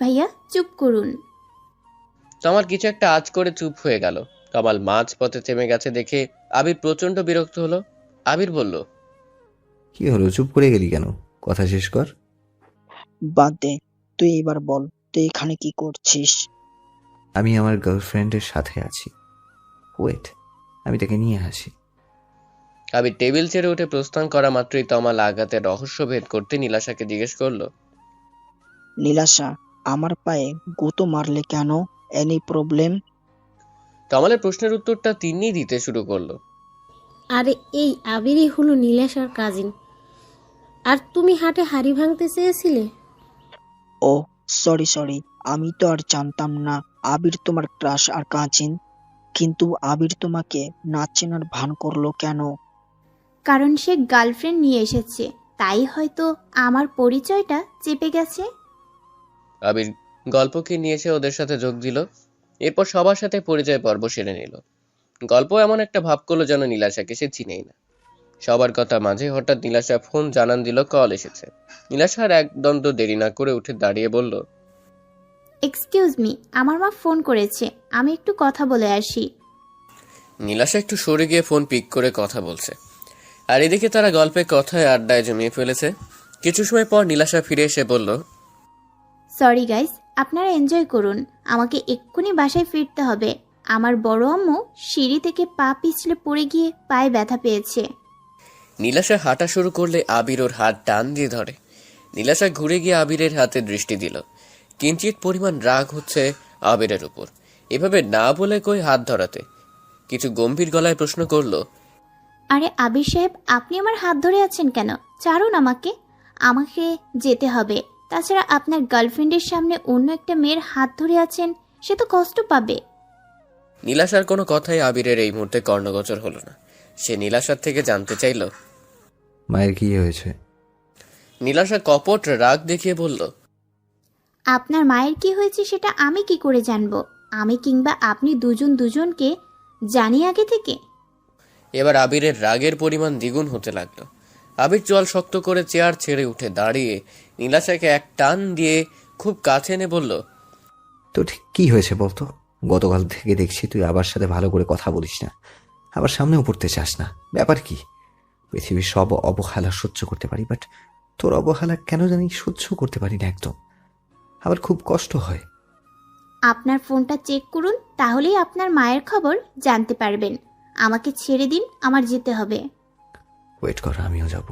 ভাইয়া, চুপ করুন। তমাল কিছু একটা আঁচ করে চুপ হয়ে গেল। তমাল মাঝ পথে থেমে গেছে দেখে আবির প্রচন্ড বিরক্ত হলো। আবির বলল, কি হলো, চুপ করে গেলি কেন? কথা শেষ কর। বাদ দে, তুই এবার বল, তুই এখানে কি করছিস? আমি আমার গার্লফ্রেন্ডের সাথে আছি। ওয়েট, আমি তাকে নিয়ে আসি। আবির টেবিল ছেড়ে উঠে প্রস্থান করা মাত্রই তমাল আঘাতের রহস্য ভেদ করতে নীলাশাকে জিজ্ঞেস করলো, নীলাশা, আমার পায়ে গুঁতো মারলে কেন? Any problem? তমালের প্রশ্নের উত্তরটা তিন্নি দিতে শুরু করলো। আরে এই আবিরই হলো নীলাশার কাজিন। আর তুমি হাটে হাড়ি ভাঙতে চেয়েছিলে। ও সরি সরি, আমি তো আর জানতাম না আবির তোমার ক্রাশ আর কাজিন। কিন্তু আবির তোমাকে না চেনার ভান করলো কেন? কারণ সে গার্লফ্রেন্ড নিয়ে এসেছে, তাই হয়তো আমার পরিচয়টা চেপে গেছে। আবির গল্পকে নিয়ে এসে ওদের সাথে যোগ দিল। এরপর সবার সাথে পরিচয় পর্ব সেরে নিল। গল্প এমন একটা ভাব করলো যেন নীলাশাকে সে চিনেই না। সবার কথা মাঝে হঠাৎ নীলাশা ফোন জানান দিল কল এসেছে। নীলাশার একদণ্ড দেরি না করে উঠে দাঁড়িয়ে বলল, এক্সকিউজ মি, আমার মা ফোন করেছে, আমি একটু কথা বলে আসি। নীলাশা একটু সরে গিয়ে ফোন পিক করে কথা বলছে। আর এদিকে তারা গল্পে কথায় আড্ডায় জমিয়ে ফেলেছে। কিছু সময় পর নীলাশা ফিরে এসে বলল, সরি গাইস, আপনারা এনজয় করুন, আমাকে এক্ষুনি বাসায় ফিরতে হবে। আমার বড় আম্মু সিঁড়ি থেকে পা পিছলে পড়ে গিয়ে পায়ে ব্যথা পেয়েছে। নীলাশা হাঁটা শুরু করলে আবির ওর হাত টান দিয়ে ধরে। নীলাশা ঘুরে গিয়ে আবিরের হাতে দৃষ্টি দিল। কিঞ্চিত পরিমাণ রাগ হচ্ছে আবিরের উপর, এভাবে না বলে কই হাত ধরাতে। কিছু গম্ভীর গলায় প্রশ্ন করলো, আরে আবির সাহেব, আপনি আমার হাত ধরে আছেন কেন? ছাড়ুন আমাকে, আমাকে যেতে হবে। তাছাড়া আপনার গার্লফ্রেন্ডের সামনে অন্য একটা মেয়ের হাত ধরে আছেন, সে তো কষ্ট পাবে। নীলাশার কোনো কথাই আবিরের এই মুহূর্তে কর্ণগোচর হলো না। সে নীলাশার থেকে জানতে চাইল। মায়ের কি হয়েছে? নীলাশা কপট রাগ দেখিয়ে বলল, আপনার মায়ের কি হয়েছে সেটা আমি কি করে জানবো? আমি কিংবা আপনি দুজন দুজনকে জানি আগে থেকে? এবার আবিরের রাগের পরিমাণ দ্বিগুণ হতে লাগলো। আবির চোয়াল শক্ত করে চেয়ার ছেড়ে উঠে দাঁড়িয়ে নীলাশাকে এক টান দিয়ে খুব কাছে এনে বলল, তো ঠিক কি হয়েছে বলতো? গতকাল থেকে দেখছি তুই আবার সাথে ভালো করে কথা বলিস না, আবার সামনেও পড়তে চাস না। ব্যাপার কি? পৃথিবীর সব অবহেলা সহ্য করতে পারি, বাট তোর অবহেলা কেন জানি সহ্য করতে পারি না একদম। আবার খুব কষ্ট হয়। আপনার ফোনটা চেক করুন, তাহলেই আপনার মায়ের খবর জানতে পারবেন। আমাকে ছেড়ে দিন, আমার যেতে হবে। ওয়েট কর, আমিও যাব।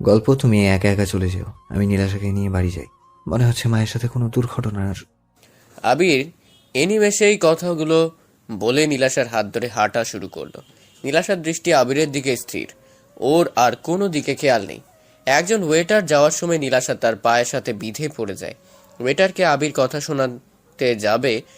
গল্প, তুমি একা একা চলে যেও, আমি নীলাশাকে নিয়ে বাড়ি যাই। মনে হচ্ছে মায়ের সাথে কোনো দুর্ঘটনার। আবির এনিমেষে এই কথাগুলো বলে নীলাশার হাত ধরে হাঁটা শুরু করলো। নীলাশার দৃষ্টি আবিরের দিকে স্থির, ওর আর কোনো দিকে খেয়াল নেই। একজন ওয়েটার যাওয়ার সময় নীলাশা তার পায়ের সাথে বিঁধে পড়ে যায়। ওয়েটারকে আবির কথা শোনাতে যাবে